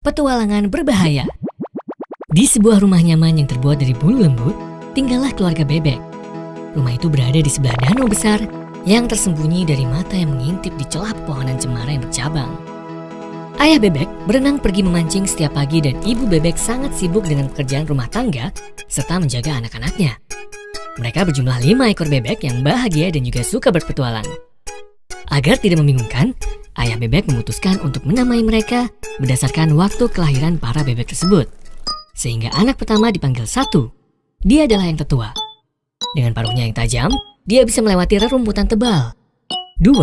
Petualangan berbahaya. Di sebuah rumah nyaman yang terbuat dari bulu lembut, tinggallah keluarga bebek. Rumah itu berada di sebelah danau besar yang tersembunyi dari mata yang mengintip di celah pepohonan cemara yang bercabang. Ayah bebek berenang pergi memancing setiap pagi dan ibu bebek sangat sibuk dengan pekerjaan rumah tangga serta menjaga anak-anaknya. Mereka berjumlah 5 ekor bebek yang bahagia dan juga suka berpetualang. Agar tidak membingungkan, ayah bebek memutuskan untuk menamai mereka berdasarkan waktu kelahiran para bebek tersebut. Sehingga anak pertama dipanggil 1. Dia adalah yang tertua. Dengan paruhnya yang tajam, dia bisa melewati rerumputan tebal. 2.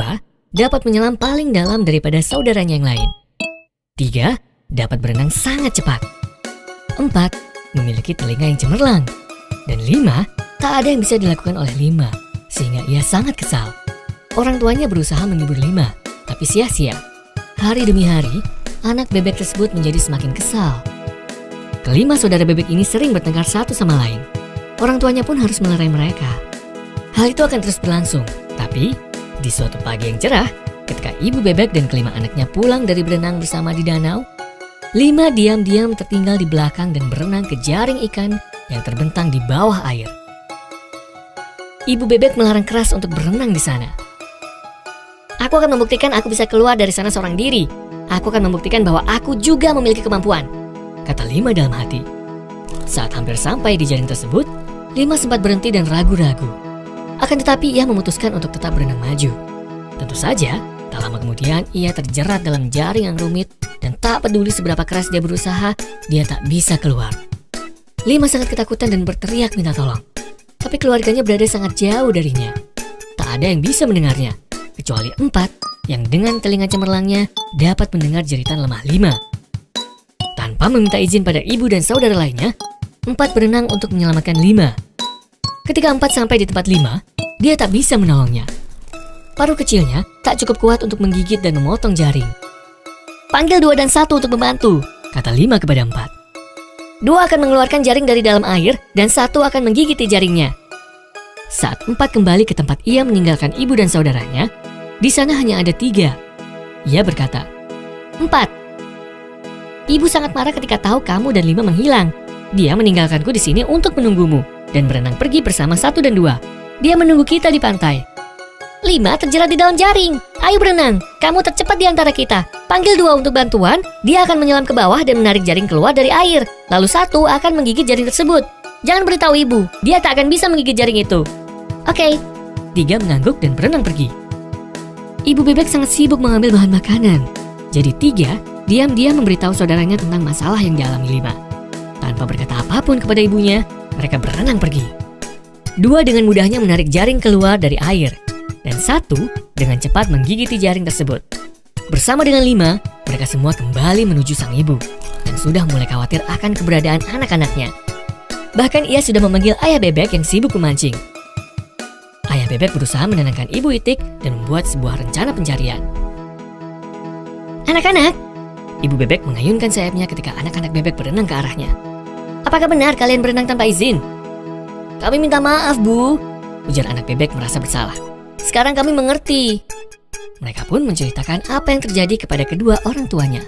Dapat menyelam paling dalam daripada saudaranya yang lain. 3. Dapat berenang sangat cepat. 4. Memiliki telinga yang cemerlang. Dan 5. Tak ada yang bisa dilakukan oleh 5, sehingga ia sangat kesal. Orang tuanya berusaha menghibur 5, tapi sia-sia. Hari demi hari, anak bebek tersebut menjadi semakin kesal. Kelima saudara bebek ini sering bertengkar satu sama lain. Orang tuanya pun harus melerai mereka. Hal itu akan terus berlangsung, tapi di suatu pagi yang cerah, ketika ibu bebek dan kelima anaknya pulang dari berenang bersama di danau, 5 diam-diam tertinggal di belakang dan berenang ke jaring ikan yang terbentang di bawah air. Ibu bebek melarang keras untuk berenang di sana. Aku akan membuktikan aku bisa keluar dari sana seorang diri. Aku akan membuktikan bahwa aku juga memiliki kemampuan, kata 5 dalam hati. Saat hampir sampai di jaring tersebut, 5 sempat berhenti dan ragu-ragu. Akan tetapi ia memutuskan untuk tetap berenang maju. Tentu saja, tak lama kemudian ia terjerat dalam jaring yang rumit dan tak peduli seberapa keras dia berusaha, dia tak bisa keluar. 5 sangat ketakutan dan berteriak minta tolong. Tapi keluarganya berada sangat jauh darinya. Tak ada yang bisa mendengarnya, kecuali 4 yang dengan telinga cemerlangnya dapat mendengar jeritan lemah 5. Tanpa meminta izin pada ibu dan saudara lainnya, 4 berenang untuk menyelamatkan 5. Ketika 4 sampai di tempat 5, dia tak bisa menolongnya. Paruh kecilnya tak cukup kuat untuk menggigit dan memotong jaring. Panggil 2 dan 1 untuk membantu, kata 5 kepada 4. 2 akan mengeluarkan jaring dari dalam air dan 1 akan menggigiti jaringnya. Saat 4 kembali ke tempat ia meninggalkan ibu dan saudaranya, di sana hanya ada 3. Ia berkata, 4. Ibu sangat marah ketika tahu kamu dan 5 menghilang. Dia meninggalkanku di sini untuk menunggumu dan berenang pergi bersama 1 dan 2. Dia menunggu kita di pantai. 5 terjerat di dalam jaring. Ayo berenang, kamu tercepat di antara kita. Panggil 2 untuk bantuan, dia akan menyelam ke bawah dan menarik jaring keluar dari air. Lalu 1 akan menggigit jaring tersebut. Jangan beritahu ibu, dia tak akan bisa menggigit jaring itu. Oke. 3 mengangguk dan berenang pergi. Ibu bebek sangat sibuk mengambil bahan makanan. Jadi 3 diam-diam memberitahu saudaranya tentang masalah yang dialami 5. Tanpa berkata apapun kepada ibunya, mereka berenang pergi. 2 dengan mudahnya menarik jaring keluar dari air. Dan 1 dengan cepat menggigiti jaring tersebut. Bersama dengan 5, mereka semua kembali menuju sang ibu dan sudah mulai khawatir akan keberadaan anak-anaknya. Bahkan ia sudah memanggil ayah bebek yang sibuk memancing. Ayah bebek berusaha menenangkan ibu itik dan membuat sebuah rencana pencarian. Anak-anak, ibu bebek mengayunkan sayapnya ketika anak-anak bebek berenang ke arahnya. Apakah benar kalian berenang tanpa izin? Kami minta maaf, Bu, ujar anak bebek merasa bersalah. Sekarang kami mengerti. Mereka pun menceritakan apa yang terjadi kepada kedua orang tuanya.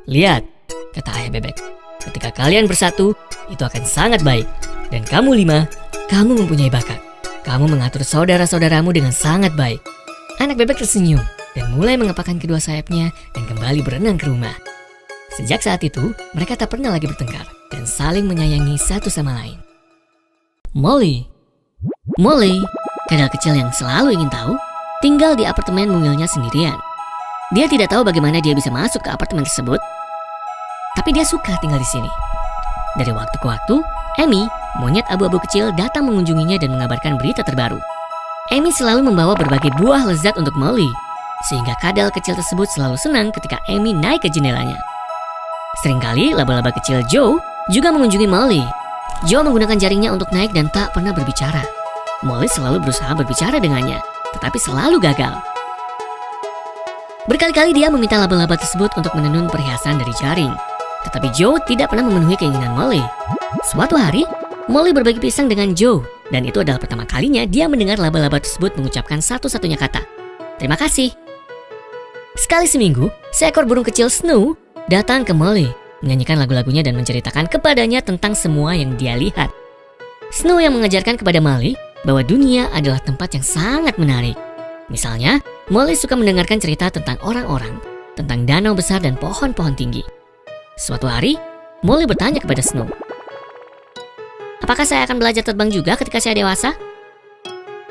Lihat, kata ayah bebek, ketika kalian bersatu, itu akan sangat baik. Dan kamu 5, kamu mempunyai bakat. Kamu mengatur saudara-saudaramu dengan sangat baik. Anak bebek tersenyum dan mulai mengepakkan kedua sayapnya dan kembali berenang ke rumah. Sejak saat itu, mereka tak pernah lagi bertengkar dan saling menyayangi satu sama lain. Molly, kadal kecil yang selalu ingin tahu, tinggal di apartemen mungilnya sendirian. Dia tidak tahu bagaimana dia bisa masuk ke apartemen tersebut, tapi dia suka tinggal di sini. Dari waktu ke waktu, Amy, monyet abu-abu kecil, datang mengunjunginya dan mengabarkan berita terbaru. Amy selalu membawa berbagai buah lezat untuk Molly, sehingga kadal kecil tersebut selalu senang ketika Amy naik ke jendelanya. Seringkali laba-laba kecil Joe juga mengunjungi Molly. Joe menggunakan jaringnya untuk naik dan tak pernah berbicara. Molly selalu berusaha berbicara dengannya, tetapi selalu gagal. Berkali-kali dia meminta laba-laba tersebut untuk menenun perhiasan dari jaring, tetapi Joe tidak pernah memenuhi keinginan Molly. Suatu hari, Molly berbagi pisang dengan Joe, dan itu adalah pertama kalinya dia mendengar laba-laba tersebut mengucapkan satu-satunya kata, "Terima kasih." Sekali seminggu, seekor burung kecil Snow datang ke Molly, menyanyikan lagu-lagunya dan menceritakan kepadanya tentang semua yang dia lihat. Snow yang mengajarkan kepada Molly bahwa dunia adalah tempat yang sangat menarik. Misalnya, Molly suka mendengarkan cerita tentang orang-orang, tentang danau besar dan pohon-pohon tinggi. Suatu hari, Molly bertanya kepada Snow, "Apakah saya akan belajar terbang juga ketika saya dewasa?"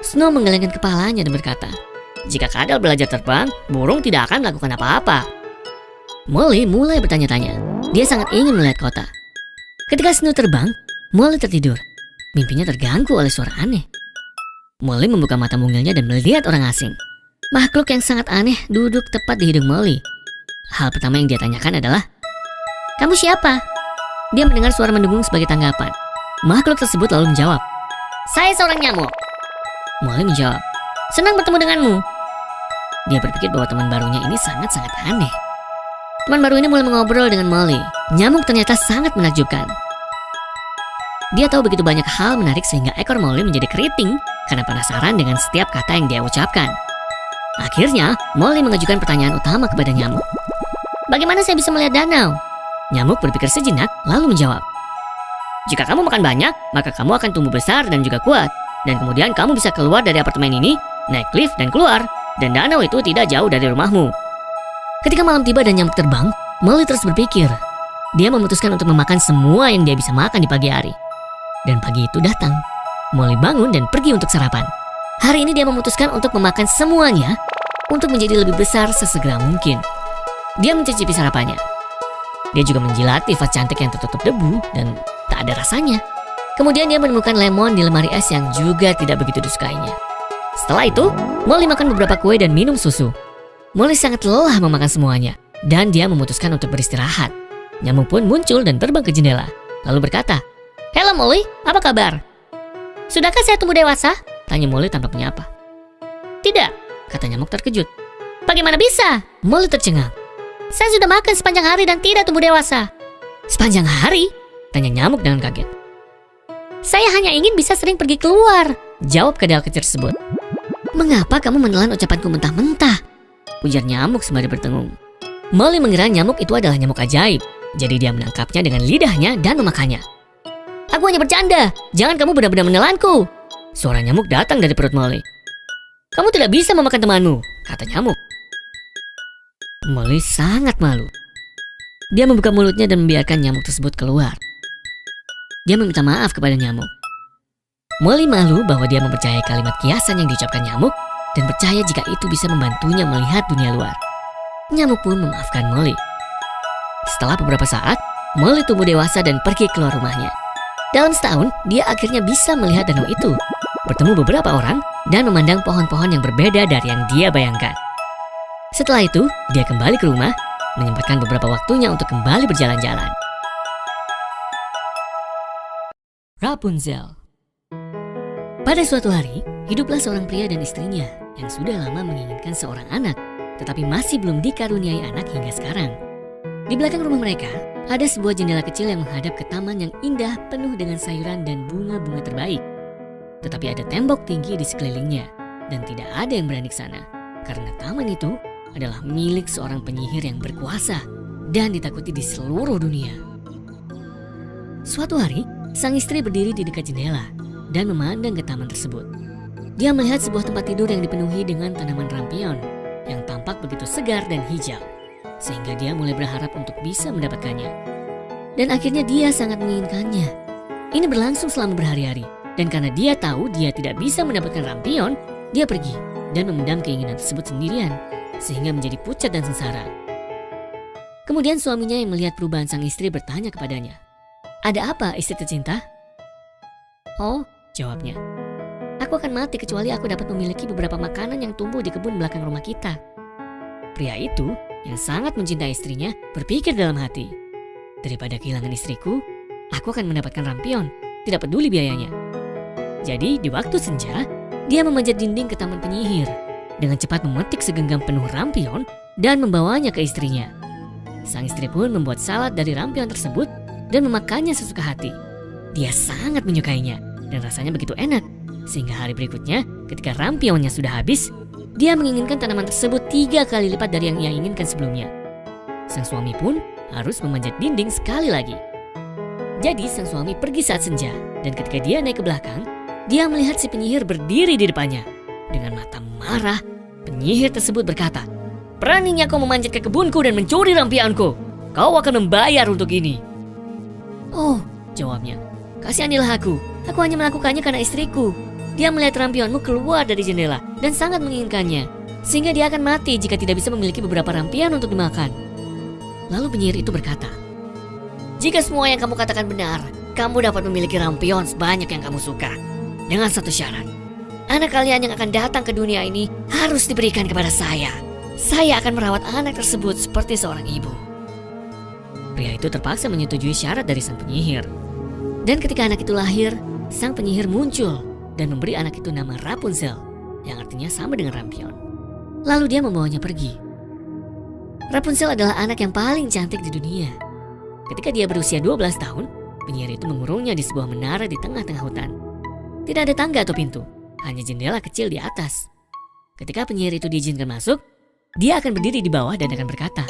Snow menggelengkan kepalanya dan berkata, "Jika kadal belajar terbang, burung tidak akan melakukan apa-apa." Molly mulai bertanya-tanya. Dia sangat ingin melihat kota. Ketika Snow terbang, Molly tertidur. Mimpinya terganggu oleh suara aneh. Molly membuka mata mungilnya dan melihat orang asing. Makhluk yang sangat aneh duduk tepat di hidung Molly. Hal pertama yang dia tanyakan adalah, "Kamu siapa?" Dia mendengar suara mendengung sebagai tanggapan. Makhluk tersebut lalu menjawab, "Saya seorang nyamuk." Molly menjawab, "Senang bertemu denganmu." Dia berpikir bahwa teman barunya ini sangat-sangat aneh. Teman baru ini mulai mengobrol dengan Molly. Nyamuk ternyata sangat menakjubkan. Dia tahu begitu banyak hal menarik sehingga ekor Molly menjadi keriting karena penasaran dengan setiap kata yang dia ucapkan. Akhirnya, Molly mengajukan pertanyaan utama kepada nyamuk. "Bagaimana saya bisa melihat danau?" Nyamuk berpikir sejenak lalu menjawab, "Jika kamu makan banyak, maka kamu akan tumbuh besar dan juga kuat. Dan kemudian kamu bisa keluar dari apartemen ini, naik lift dan keluar. Dan danau itu tidak jauh dari rumahmu." Ketika malam tiba dan nyamuk terbang, Molly terus berpikir. Dia memutuskan untuk memakan semua yang dia bisa makan di pagi hari. Dan pagi itu datang. Molly bangun dan pergi untuk sarapan. Hari ini dia memutuskan untuk memakan semuanya untuk menjadi lebih besar sesegera mungkin. Dia mencicipi sarapannya. Dia juga menjilati vas cantik yang tertutup debu dan tak ada rasanya. Kemudian dia menemukan lemon di lemari es yang juga tidak begitu disukainya. Setelah itu, Molly makan beberapa kue dan minum susu. Molly sangat lelah memakan semuanya, dan dia memutuskan untuk beristirahat. Nyamuk pun muncul dan terbang ke jendela, lalu berkata, "Halo Molly, apa kabar?" "Sudahkah saya tumbuh dewasa?" tanya Molly tanpa menyapa. "Tidak," kata nyamuk terkejut. "Bagaimana bisa?" Molly tercengang. "Saya sudah makan sepanjang hari dan tidak tumbuh dewasa." "Sepanjang hari?" tanya nyamuk dengan kaget. "Saya hanya ingin bisa sering pergi keluar," jawab kadal kecil tersebut. "Mengapa kamu menelan ucapanku mentah-mentah?" ujar nyamuk sembari berdengung. Molly mengira nyamuk itu adalah nyamuk ajaib, jadi dia menangkapnya dengan lidahnya dan memakannya. "Aku hanya bercanda, jangan kamu benar-benar menelanku." Suara nyamuk datang dari perut Molly. "Kamu tidak bisa memakan temanmu," kata nyamuk. Molly sangat malu. Dia membuka mulutnya dan membiarkan nyamuk tersebut keluar. Dia meminta maaf kepada nyamuk. Molly malu bahwa dia mempercayai kalimat kiasan yang diucapkan nyamuk dan percaya jika itu bisa membantunya melihat dunia luar. Nyamuk pun memaafkan Molly. Setelah beberapa saat, Molly tumbuh dewasa dan pergi keluar rumahnya. Dalam setahun, dia akhirnya bisa melihat danau itu, bertemu beberapa orang, dan memandang pohon-pohon yang berbeda dari yang dia bayangkan. Setelah itu, dia kembali ke rumah, menyempatkan beberapa waktunya untuk kembali berjalan-jalan. Rapunzel. Pada suatu hari, hiduplah seorang pria dan istrinya yang sudah lama menginginkan seorang anak, tetapi masih belum dikaruniai anak hingga sekarang. Di belakang rumah mereka, ada sebuah jendela kecil yang menghadap ke taman yang indah penuh dengan sayuran dan bunga-bunga terbaik. Tetapi ada tembok tinggi di sekelilingnya, dan tidak ada yang berani ke sana, karena taman itu adalah milik seorang penyihir yang berkuasa dan ditakuti di seluruh dunia. Suatu hari, sang istri berdiri di dekat jendela dan memandang ke taman tersebut. Dia melihat sebuah tempat tidur yang dipenuhi dengan tanaman rampion yang tampak begitu segar dan hijau, sehingga dia mulai berharap untuk bisa mendapatkannya. Dan akhirnya dia sangat menginginkannya. Ini berlangsung selama berhari-hari, dan karena dia tahu dia tidak bisa mendapatkan rampion, dia pergi dan memendam keinginan tersebut sendirian, sehingga menjadi pucat dan sengsara. Kemudian suaminya yang melihat perubahan sang istri bertanya kepadanya, "Ada apa, istri tercinta?" "Oh," jawabnya, "aku akan mati kecuali aku dapat memiliki beberapa makanan yang tumbuh di kebun belakang rumah kita." Pria itu yang sangat mencintai istrinya berpikir dalam hati, "Daripada kehilangan istriku, aku akan mendapatkan rampion, tidak peduli biayanya." Jadi di waktu senja, dia memanjat dinding ke taman penyihir, dengan cepat memetik segenggam penuh rampion dan membawanya ke istrinya. Sang istri pun membuat salad dari rampion tersebut dan memakannya sesuka hati. Dia sangat menyukainya dan rasanya begitu enak, sehingga hari berikutnya ketika rampionnya sudah habis, dia menginginkan tanaman tersebut 3 kali lipat dari yang ia inginkan sebelumnya. Sang suami pun harus memanjat dinding sekali lagi. Jadi sang suami pergi saat senja, dan ketika dia naik ke belakang, dia melihat si penyihir berdiri di depannya. Dengan mata marah, penyihir tersebut berkata, "Beraninya kau memanjat ke kebunku dan mencuri rampianku. Kau akan membayar untuk ini." "Oh," jawabnya, "kasihanilah aku. Aku hanya melakukannya karena istriku. Dia melihat rampionmu keluar dari jendela dan sangat menginginkannya, sehingga dia akan mati jika tidak bisa memiliki beberapa rampion untuk dimakan." Lalu penyihir itu berkata, "Jika semua yang kamu katakan benar, kamu dapat memiliki rampion sebanyak yang kamu suka. Dengan satu syarat, anak kalian yang akan datang ke dunia ini harus diberikan kepada saya. Saya akan merawat anak tersebut seperti seorang ibu." Pria itu terpaksa menyetujui syarat dari sang penyihir. Dan ketika anak itu lahir, sang penyihir muncul dan memberi anak itu nama Rapunzel, yang artinya sama dengan rampion. Lalu dia membawanya pergi. Rapunzel adalah anak yang paling cantik di dunia. Ketika dia berusia 12 tahun, penyihir itu mengurungnya di sebuah menara di tengah-tengah hutan. Tidak ada tangga atau pintu, hanya jendela kecil di atas. Ketika penyihir itu diizinkan masuk, dia akan berdiri di bawah dan akan berkata,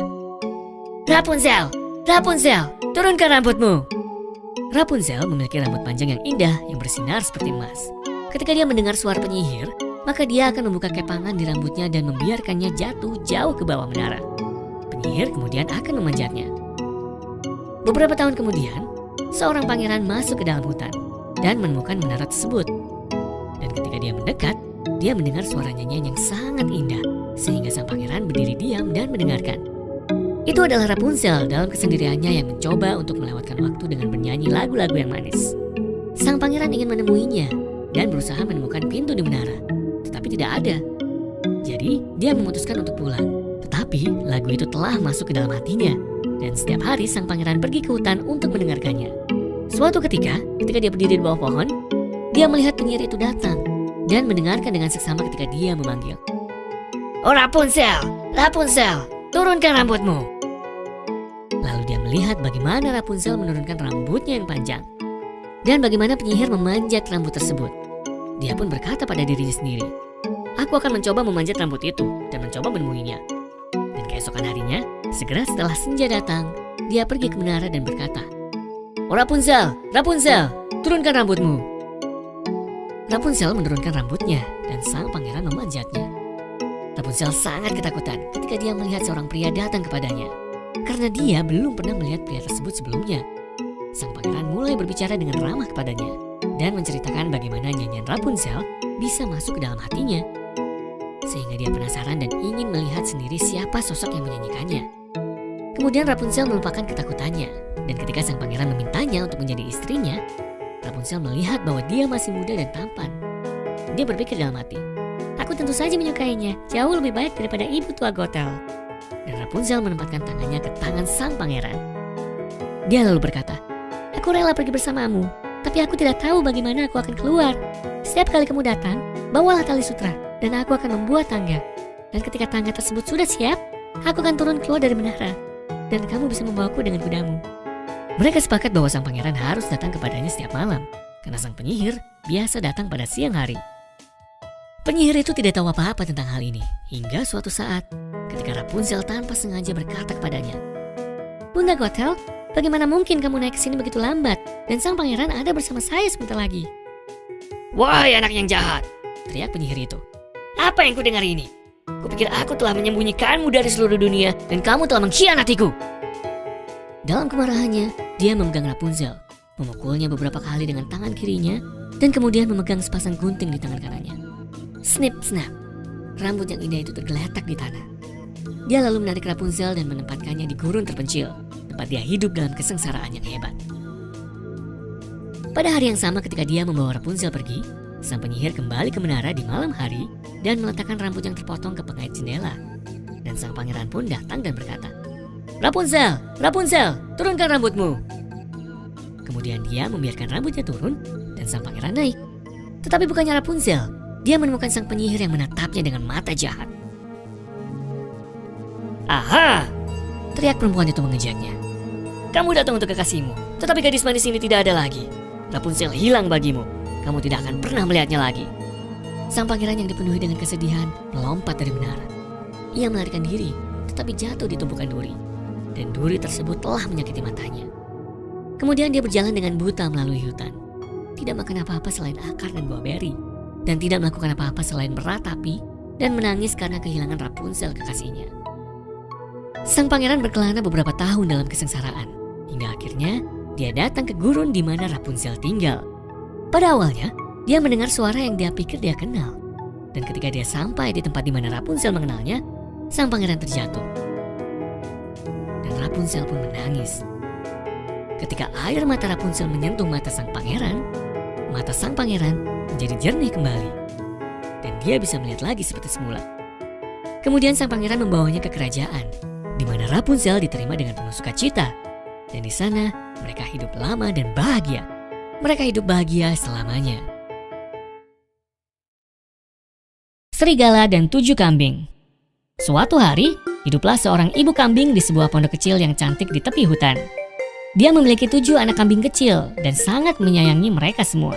"Rapunzel, Rapunzel, turunkan rambutmu." Rapunzel memiliki rambut panjang yang indah yang bersinar seperti emas. Ketika dia mendengar suara penyihir, maka dia akan membuka kepangan di rambutnya dan membiarkannya jatuh jauh ke bawah menara. Penyihir kemudian akan memanjatnya. Beberapa tahun kemudian, seorang pangeran masuk ke dalam hutan dan menemukan menara tersebut. Dan ketika dia mendekat, dia mendengar suara nyanyian yang sangat indah, sehingga sang pangeran berdiri diam dan mendengarkan. Itu adalah Rapunzel dalam kesendiriannya yang mencoba untuk melewatkan waktu dengan bernyanyi lagu-lagu yang manis. Sang pangeran ingin menemuinya dan berusaha menemukan pintu di menara, tetapi tidak ada. Jadi dia memutuskan untuk pulang, tetapi lagu itu telah masuk ke dalam hatinya. Dan setiap hari sang pangeran pergi ke hutan untuk mendengarkannya. Suatu ketika dia berdiri di bawah pohon, dia melihat penyihir itu datang dan mendengarkan dengan seksama ketika dia memanggil, "Oh Rapunzel, Rapunzel, turunkan rambutmu." Lalu dia melihat bagaimana Rapunzel menurunkan rambutnya yang panjang dan bagaimana penyihir memanjat rambut tersebut. Dia pun berkata pada dirinya sendiri, "Aku akan mencoba memanjat rambut itu dan mencoba menemuinya." Dan keesokan harinya, segera setelah senja datang, dia pergi ke menara dan berkata, "Oh Rapunzel, Rapunzel, turunkan rambutmu." Rapunzel menurunkan rambutnya dan sang pangeran memanjatnya. Rapunzel sangat ketakutan ketika dia melihat seorang pria datang kepadanya, karena dia belum pernah melihat pria tersebut sebelumnya. Sang pangeran mulai berbicara dengan ramah kepadanya dan menceritakan bagaimana nyanyian Rapunzel bisa masuk ke dalam hatinya, sehingga dia penasaran dan ingin melihat sendiri siapa sosok yang menyanyikannya. Kemudian Rapunzel melupakan ketakutannya, dan ketika sang pangeran memintanya untuk menjadi istrinya, Rapunzel melihat bahwa dia masih muda dan tampan. Dia berpikir dalam hati, "Aku tentu saja menyukainya, jauh lebih baik daripada ibu tua Gothel." Dan Rapunzel menempatkan tangannya ke tangan sang pangeran. Dia lalu berkata, "Aku rela pergi bersamamu, tapi aku tidak tahu bagaimana aku akan keluar. Setiap kali kamu datang, bawalah tali sutra, dan aku akan membuat tangga. Dan ketika tangga tersebut sudah siap, aku akan turun keluar dari menara, dan kamu bisa membawaku dengan kudamu." Mereka sepakat bahwa sang pangeran harus datang kepadanya setiap malam, karena sang penyihir biasa datang pada siang hari. Penyihir itu tidak tahu apa-apa tentang hal ini, hingga suatu saat, ketika Rapunzel tanpa sengaja berkata kepadanya, "Bunda Gothel, bagaimana mungkin kamu naik ke sini begitu lambat, dan sang pangeran ada bersama saya sebentar lagi?" "Wahai anak yang jahat," teriak penyihir itu. "Apa yang kudengar ini? Kupikir aku telah menyembunyikanmu dari seluruh dunia, dan kamu telah mengkhianatiku." Dalam kemarahannya, dia memegang Rapunzel, memukulnya beberapa kali dengan tangan kirinya, dan kemudian memegang sepasang gunting di tangan kanannya. Snip snap, rambut yang indah itu tergeletak di tanah. Dia lalu menarik Rapunzel dan menempatkannya di gurun terpencil, tempat dia hidup dalam kesengsaraan yang hebat. Pada hari yang sama ketika dia membawa Rapunzel pergi, sang penyihir kembali ke menara di malam hari dan meletakkan rambut yang terpotong ke pengait jendela. Dan sang pangeran pun datang dan berkata, "Rapunzel, Rapunzel, turunkan rambutmu." Kemudian dia membiarkan rambutnya turun dan sang pangeran naik. Tetapi bukannya Rapunzel, dia menemukan sang penyihir yang menatapnya dengan mata jahat. "Aha!" teriak perempuan itu mengejarnya. "Kamu datang untuk kekasihmu, tetapi gadis manis ini tidak ada lagi. Rapunzel hilang bagimu, kamu tidak akan pernah melihatnya lagi." Sang pangeran yang dipenuhi dengan kesedihan melompat dari menara. Ia melarikan diri, tetapi jatuh di tumpukan duri. dan duri tersebut telah menyakiti matanya. Kemudian dia berjalan dengan buta melalui hutan. Tidak makan apa-apa selain akar dan buah beri. Dan tidak melakukan apa-apa selain meratapi dan menangis karena kehilangan Rapunzel kekasihnya. Sang pangeran berkelana beberapa tahun dalam kesengsaraan. Hingga akhirnya dia datang ke gurun di mana Rapunzel tinggal. Pada awalnya, dia mendengar suara yang dia pikir dia kenal. Dan ketika dia sampai di tempat di mana Rapunzel mengenalnya, sang pangeran terjatuh. Dan Rapunzel pun menangis. Ketika air mata Rapunzel menyentuh mata sang pangeran menjadi jernih kembali. Dan dia bisa melihat lagi seperti semula. Kemudian sang pangeran membawanya ke kerajaan, di mana Rapunzel diterima dengan penuh sukacita. Dan di sana mereka hidup lama dan bahagia. Mereka hidup bahagia selamanya. Serigala dan 7 kambing. Suatu hari, hiduplah seorang ibu kambing di sebuah pondok kecil yang cantik di tepi hutan. Dia memiliki 7 anak kambing kecil dan sangat menyayangi mereka semua.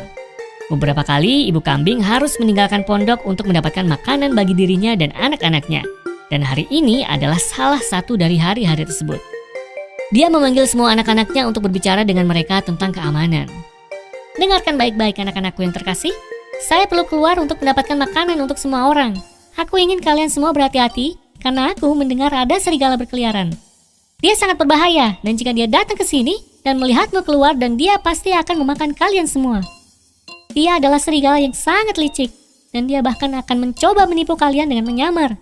Beberapa kali ibu kambing harus meninggalkan pondok untuk mendapatkan makanan bagi dirinya dan anak-anaknya. Dan hari ini adalah salah satu dari hari-hari tersebut. Dia memanggil semua anak-anaknya untuk berbicara dengan mereka tentang keamanan. Dengarkan baik-baik anak-anakku yang terkasih. Saya perlu keluar untuk mendapatkan makanan untuk semua orang. Aku ingin kalian semua berhati-hati karena aku mendengar ada serigala berkeliaran. Dia sangat berbahaya dan jika dia datang ke sini dan melihatmu keluar dan dia pasti akan memakan kalian semua. Dia adalah serigala yang sangat licik dan dia bahkan akan mencoba menipu kalian dengan menyamar.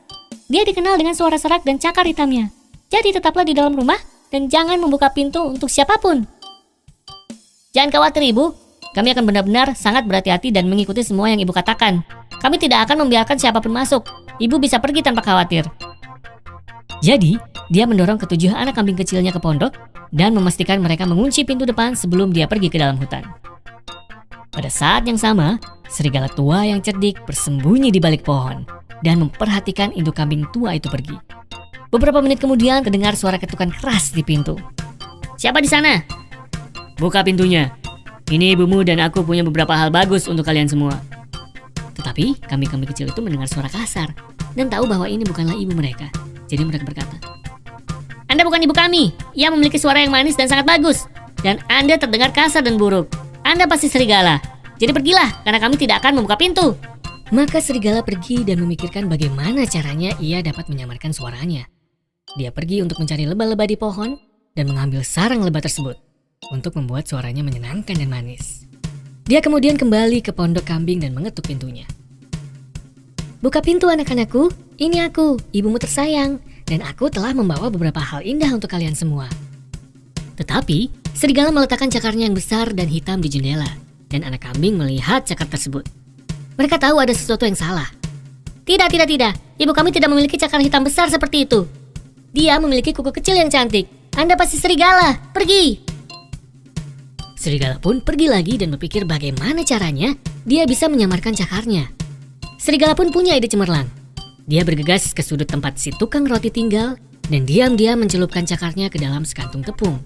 Dia dikenal dengan suara serak dan cakar hitamnya. Jadi tetaplah di dalam rumah dan jangan membuka pintu untuk siapapun. Jangan khawatir ibu, kami akan benar-benar sangat berhati-hati dan mengikuti semua yang ibu katakan. Kami tidak akan membiarkan siapapun masuk. Ibu bisa pergi tanpa khawatir. Jadi, dia mendorong ke-7 anak kambing kecilnya ke pondok dan memastikan mereka mengunci pintu depan sebelum dia pergi ke dalam hutan. Pada saat yang sama, serigala tua yang cerdik bersembunyi di balik pohon dan memperhatikan induk kambing tua itu pergi. Beberapa menit kemudian terdengar suara ketukan keras di pintu. Siapa di sana? Buka pintunya. Ini ibumu dan aku punya beberapa hal bagus untuk kalian semua. Tetapi kambing-kambing kecil itu mendengar suara kasar dan tahu bahwa ini bukanlah ibu mereka. Jadi mereka berkata, Anda bukan ibu kami. Ia memiliki suara yang manis dan sangat bagus. Dan Anda terdengar kasar dan buruk. Anda pasti serigala. Jadi pergilah karena kami tidak akan membuka pintu. Maka serigala pergi dan memikirkan bagaimana caranya ia dapat menyamarkan suaranya. Dia pergi untuk mencari lebah-lebah di pohon dan mengambil sarang lebah tersebut untuk membuat suaranya menyenangkan dan manis. Dia kemudian kembali ke pondok kambing dan mengetuk pintunya. Buka pintu anak-anakku, ini aku, ibumu tersayang, dan aku telah membawa beberapa hal indah untuk kalian semua. Tetapi, serigala meletakkan cakarnya yang besar dan hitam di jendela, dan anak kambing melihat cakar tersebut. Mereka tahu ada sesuatu yang salah. Tidak. Ibu kami tidak memiliki cakar hitam besar seperti itu. Dia memiliki kuku kecil yang cantik. Anda pasti serigala. Pergi. Serigala pun pergi lagi dan berpikir bagaimana caranya dia bisa menyamarkan cakarnya. Serigala pun punya ide cemerlang. Dia bergegas ke sudut tempat si tukang roti tinggal dan diam-diam mencelupkan cakarnya ke dalam sekantung tepung.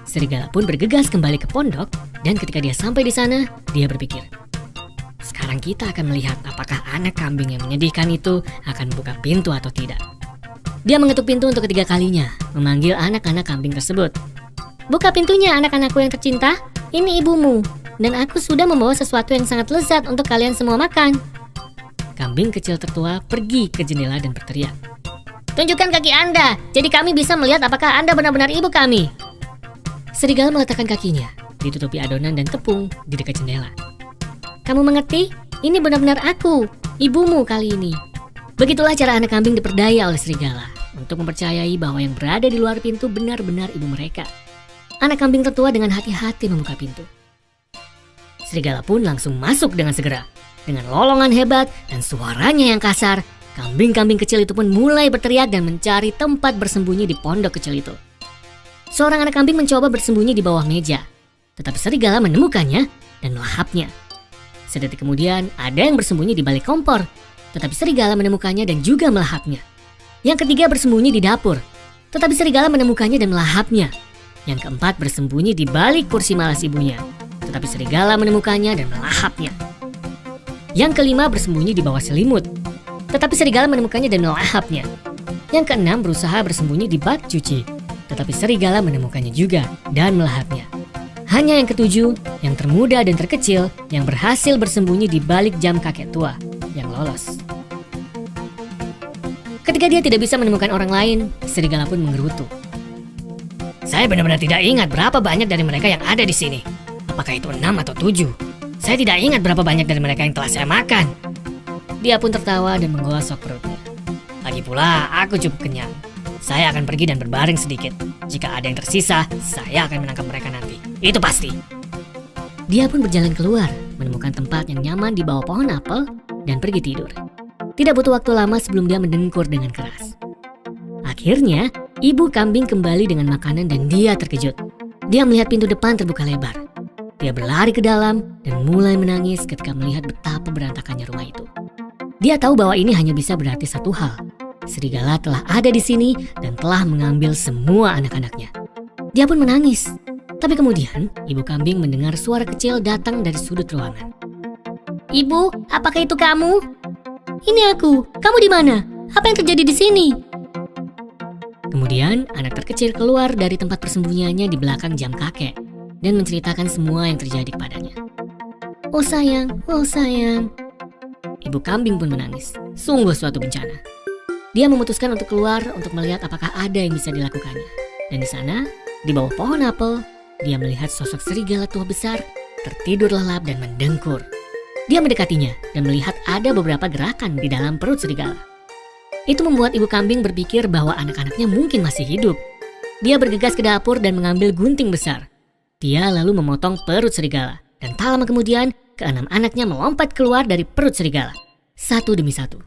Serigala pun bergegas kembali ke pondok dan ketika dia sampai di sana, dia berpikir, sekarang kita akan melihat apakah anak kambing yang menyedihkan itu akan membuka pintu atau tidak. Dia mengetuk pintu untuk ketiga kalinya, memanggil anak-anak kambing tersebut. Buka pintunya anak-anakku yang tercinta, ini ibumu, dan aku sudah membawa sesuatu yang sangat lezat untuk kalian semua makan. Kambing kecil tertua pergi ke jendela dan berteriak, tunjukkan kaki Anda, jadi kami bisa melihat apakah Anda benar-benar ibu kami. Serigala meletakkan kakinya, ditutupi adonan dan tepung di dekat jendela. Kamu mengerti? Ini benar-benar aku, ibumu kali ini. Begitulah cara anak kambing diperdaya oleh serigala untuk mempercayai bahwa yang berada di luar pintu benar-benar ibu mereka. Anak kambing tertua dengan hati-hati membuka pintu. Serigala pun langsung masuk dengan segera. Dengan lolongan hebat dan suaranya yang kasar, kambing-kambing kecil itu pun mulai berteriak dan mencari tempat bersembunyi di pondok kecil itu. Seorang anak kambing mencoba bersembunyi di bawah meja, tetapi serigala menemukannya dan melahapnya. Sedetik kemudian, ada yang bersembunyi di balik kompor, tetapi serigala menemukannya dan juga melahapnya. Yang ketiga bersembunyi di dapur, tetapi serigala menemukannya dan melahapnya. Yang keempat bersembunyi di balik kursi malas ibunya, tetapi serigala menemukannya dan melahapnya. Yang kelima bersembunyi di bawah selimut, tetapi serigala menemukannya dan melahapnya. Yang keenam berusaha bersembunyi di bak cuci, tetapi serigala menemukannya juga dan melahapnya. Hanya yang ketujuh, yang termuda dan terkecil, yang berhasil bersembunyi di balik jam kakek tua yang lolos. Ketika dia tidak bisa menemukan orang lain, serigala pun menggerutu. Saya benar-benar tidak ingat berapa banyak dari mereka yang ada di sini. Apakah itu 6 atau 7? Saya tidak ingat berapa banyak dari mereka yang telah saya makan. Dia pun tertawa dan menggosok perutnya. Lagi pula, aku cukup kenyang. Saya akan pergi dan berbaring sedikit. Jika ada yang tersisa, saya akan menangkap mereka nanti. Itu pasti. Dia pun berjalan keluar, menemukan tempat yang nyaman di bawah pohon apel, dan pergi tidur. Tidak butuh waktu lama sebelum dia mendengkur dengan keras. Akhirnya, ibu kambing kembali dengan makanan dan dia terkejut. Dia melihat pintu depan terbuka lebar. Dia berlari ke dalam dan mulai menangis ketika melihat betapa berantakannya rumah itu. Dia tahu bahwa ini hanya bisa berarti satu hal. Serigala telah ada di sini dan telah mengambil semua anak-anaknya. Dia pun menangis. Tapi kemudian, ibu kambing mendengar suara kecil datang dari sudut ruangan. Ibu, apakah itu kamu? Ini aku. Kamu di mana? Apa yang terjadi di sini? Kemudian, anak terkecil keluar dari tempat persembunyiannya di belakang jam kakek dan menceritakan semua yang terjadi kepadanya. Oh sayang, oh sayang. Ibu kambing pun menangis. Sungguh suatu bencana. Dia memutuskan untuk keluar untuk melihat apakah ada yang bisa dilakukannya. Dan di sana, di bawah pohon apel, dia melihat sosok serigala tua besar tertidur lelap dan mendengkur. Dia mendekatinya dan melihat ada beberapa gerakan di dalam perut serigala. Itu membuat ibu kambing berpikir bahwa anak-anaknya mungkin masih hidup. Dia bergegas ke dapur dan mengambil gunting besar. Dia lalu memotong perut serigala. Dan tak lama kemudian, keenam anaknya melompat keluar dari perut serigala. Satu demi satu.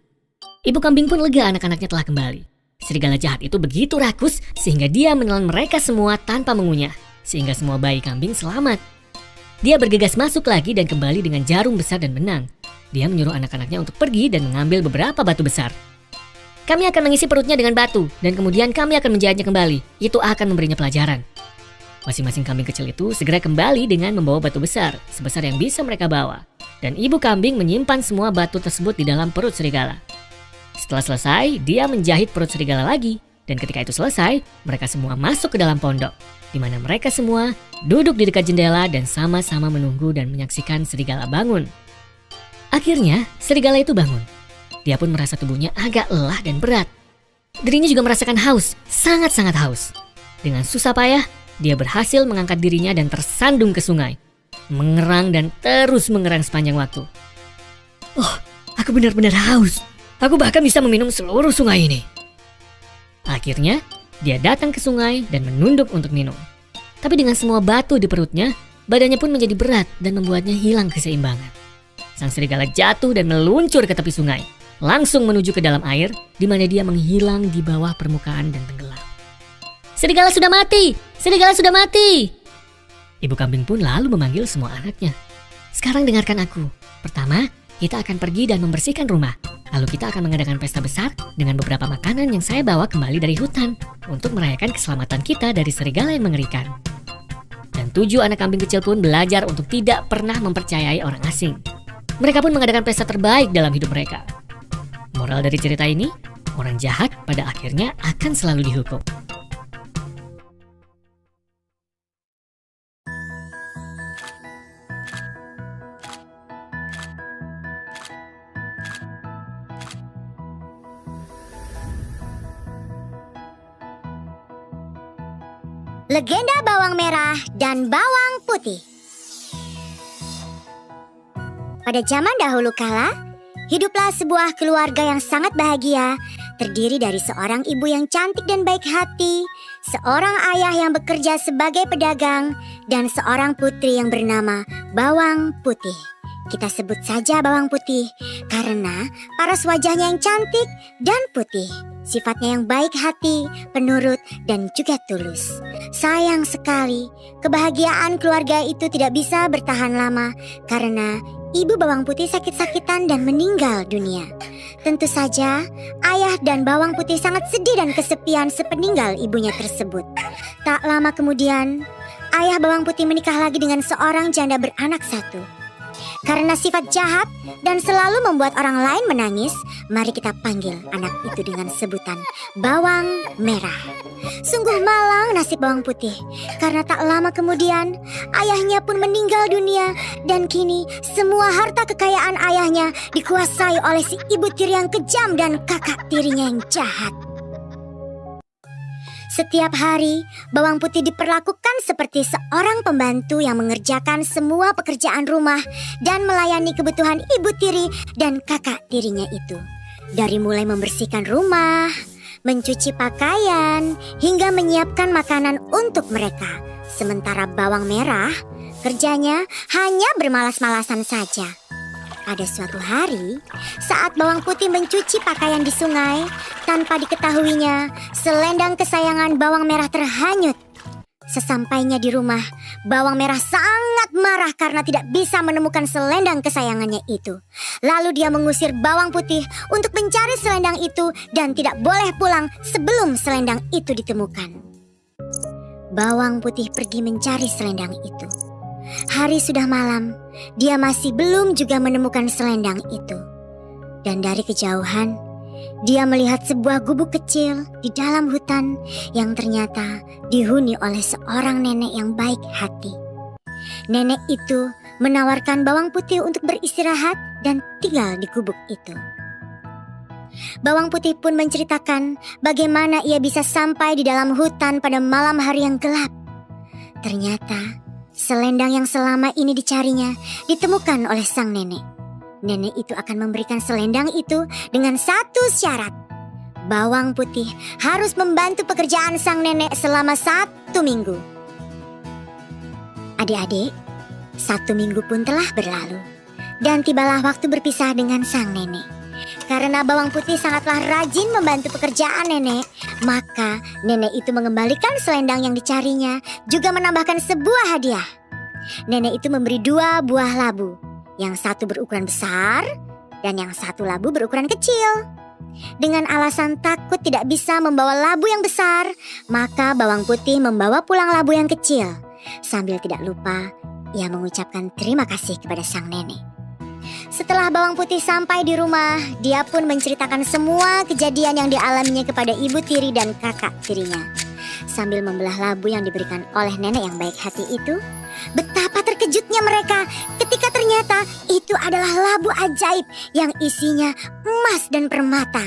Ibu kambing pun lega anak-anaknya telah kembali. Serigala jahat itu begitu rakus sehingga dia menelan mereka semua tanpa mengunyah. Sehingga semua bayi kambing selamat. Dia bergegas masuk lagi dan kembali dengan jarum besar dan benang. Dia menyuruh anak-anaknya untuk pergi dan mengambil beberapa batu besar. Kami akan mengisi perutnya dengan batu dan kemudian kami akan menjahitnya kembali. Itu akan memberinya pelajaran. Masing-masing kambing kecil itu segera kembali dengan membawa batu besar, sebesar yang bisa mereka bawa. Dan ibu kambing menyimpan semua batu tersebut di dalam perut serigala. Setelah selesai, dia menjahit perut serigala lagi. Dan ketika itu selesai, mereka semua masuk ke dalam pondok, di mana mereka semua duduk di dekat jendela dan sama-sama menunggu dan menyaksikan serigala bangun. Akhirnya, serigala itu bangun. Dia pun merasa tubuhnya agak lelah dan berat. Dirinya juga merasakan haus, sangat-sangat haus. Dengan susah payah, dia berhasil mengangkat dirinya dan tersandung ke sungai. Mengerang dan terus mengerang sepanjang waktu. Oh, aku benar-benar haus. Aku bahkan bisa meminum seluruh sungai ini. Akhirnya, dia datang ke sungai dan menunduk untuk minum. Tapi dengan semua batu di perutnya, badannya pun menjadi berat dan membuatnya hilang keseimbangan. Sang serigala jatuh dan meluncur ke tepi sungai, langsung menuju ke dalam air, di mana dia menghilang di bawah permukaan dan tenggelam. Serigala sudah mati! Serigala sudah mati! Ibu kambing pun lalu memanggil semua anaknya. Sekarang dengarkan aku. Pertama, kita akan pergi dan membersihkan rumah. Lalu kita akan mengadakan pesta besar dengan beberapa makanan yang saya bawa kembali dari hutan untuk merayakan keselamatan kita dari serigala yang mengerikan. Dan 7 anak kambing kecil pun belajar untuk tidak pernah mempercayai orang asing. Mereka pun mengadakan pesta terbaik dalam hidup mereka. Moral dari cerita ini, orang jahat pada akhirnya akan selalu dihukum. Legenda bawang merah dan bawang putih. Pada zaman dahulu kala, hiduplah sebuah keluarga yang sangat bahagia, terdiri dari seorang ibu yang cantik dan baik hati, seorang ayah yang bekerja sebagai pedagang, dan seorang putri yang bernama Bawang Putih. Kita sebut saja Bawang Putih karena paras wajahnya yang cantik dan putih. Sifatnya yang baik hati, penurut, dan juga tulus. Sayang sekali, kebahagiaan keluarga itu tidak bisa bertahan lama karena ibu Bawang Putih sakit-sakitan dan meninggal dunia. Tentu saja, ayah dan Bawang Putih sangat sedih dan kesepian sepeninggal ibunya tersebut. Tak lama kemudian, ayah Bawang Putih menikah lagi dengan seorang janda beranak satu. Karena sifat jahat dan selalu membuat orang lain menangis, mari kita panggil anak itu dengan sebutan bawang merah. Sungguh malang nasib bawang putih, karena tak lama kemudian ayahnya pun meninggal dunia. Dan kini semua harta kekayaan ayahnya dikuasai oleh si ibu tiri yang kejam dan kakak tirinya yang jahat. Setiap hari, bawang putih diperlakukan seperti seorang pembantu yang mengerjakan semua pekerjaan rumah dan melayani kebutuhan ibu tiri dan kakak tirinya itu. Dari mulai membersihkan rumah, mencuci pakaian, hingga menyiapkan makanan untuk mereka. Sementara bawang merah, kerjanya hanya bermalas-malasan saja. Pada suatu hari, saat bawang putih mencuci pakaian di sungai, tanpa diketahuinya, selendang kesayangan bawang merah terhanyut. Sesampainya di rumah, bawang merah sangat marah karena tidak bisa menemukan selendang kesayangannya itu. Lalu dia mengusir bawang putih untuk mencari selendang itu dan tidak boleh pulang sebelum selendang itu ditemukan. Bawang putih pergi mencari selendang itu. Hari sudah malam, dia masih belum juga menemukan selendang itu. Dan dari kejauhan, dia melihat sebuah gubuk kecil di dalam hutan yang ternyata dihuni oleh seorang nenek yang baik hati. Nenek itu menawarkan bawang putih untuk beristirahat dan tinggal di gubuk itu. Bawang putih pun menceritakan bagaimana ia bisa sampai di dalam hutan pada malam hari yang gelap. Ternyata selendang yang selama ini dicarinya ditemukan oleh sang nenek. Nenek itu akan memberikan selendang itu dengan satu syarat. Bawang putih harus membantu pekerjaan sang nenek selama 1 minggu. Adik-adik, 1 minggu pun telah berlalu. Dan tibalah waktu berpisah dengan sang nenek. Karena bawang putih sangatlah rajin membantu pekerjaan nenek, maka nenek itu mengembalikan selendang yang dicarinya, juga menambahkan sebuah hadiah. Nenek itu memberi 2 buah labu, yang satu berukuran besar dan yang satu labu berukuran kecil. Dengan alasan takut tidak bisa membawa labu yang besar, maka bawang putih membawa pulang labu yang kecil. Sambil tidak lupa, ia mengucapkan terima kasih kepada sang nenek. Setelah bawang putih sampai di rumah, dia pun menceritakan semua kejadian yang dialaminya kepada ibu tiri dan kakak tirinya. Sambil membelah labu yang diberikan oleh nenek yang baik hati itu, betapa terkejutnya mereka ketika ternyata itu adalah labu ajaib yang isinya emas dan permata.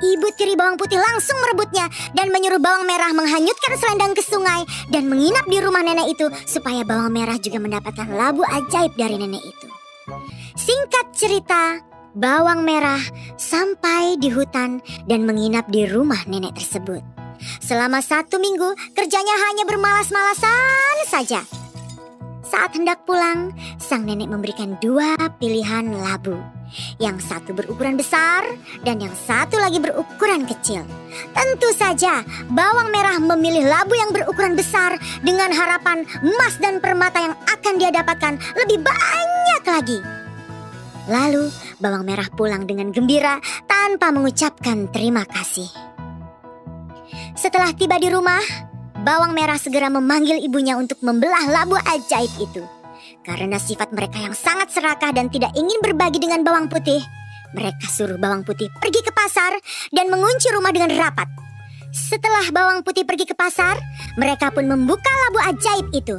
Ibu tiri bawang putih langsung merebutnya dan menyuruh bawang merah menghanyutkan selendang ke sungai dan menginap di rumah nenek itu supaya bawang merah juga mendapatkan labu ajaib dari nenek itu. Singkat cerita, bawang merah sampai di hutan dan menginap di rumah nenek tersebut. Selama 1 minggu, kerjanya hanya bermalas-malasan saja. Saat hendak pulang, sang nenek memberikan 2 pilihan labu. Yang satu berukuran besar dan yang satu lagi berukuran kecil. Tentu saja, bawang merah memilih labu yang berukuran besar dengan harapan emas dan permata yang akan dia dapatkan lebih banyak lagi. Lalu, bawang merah pulang dengan gembira tanpa mengucapkan terima kasih. Setelah tiba di rumah, bawang merah segera memanggil ibunya untuk membelah labu ajaib itu. Karena sifat mereka yang sangat serakah dan tidak ingin berbagi dengan bawang putih, mereka suruh bawang putih pergi ke pasar dan mengunci rumah dengan rapat. Setelah bawang putih pergi ke pasar, mereka pun membuka labu ajaib itu.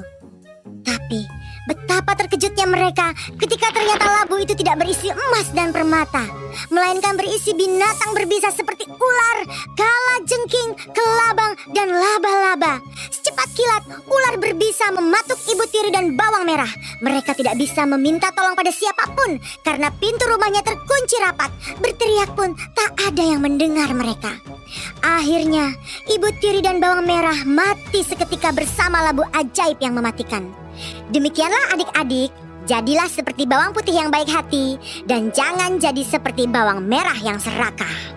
Tapi betapa terkejutnya mereka ketika ternyata labu itu tidak berisi emas dan permata, melainkan berisi binatang berbisa seperti ular, kalajengking, kelabang, dan laba-laba. Secepat kilat, ular berbisa mematuk ibu tiri dan bawang merah. Mereka tidak bisa meminta tolong pada siapapun karena pintu rumahnya terkunci rapat. Berteriak pun tak ada yang mendengar mereka. Akhirnya, ibu tiri dan bawang merah mati seketika bersama labu ajaib yang mematikan. Demikianlah adik-adik, jadilah seperti bawang putih yang baik hati dan jangan jadi seperti bawang merah yang serakah.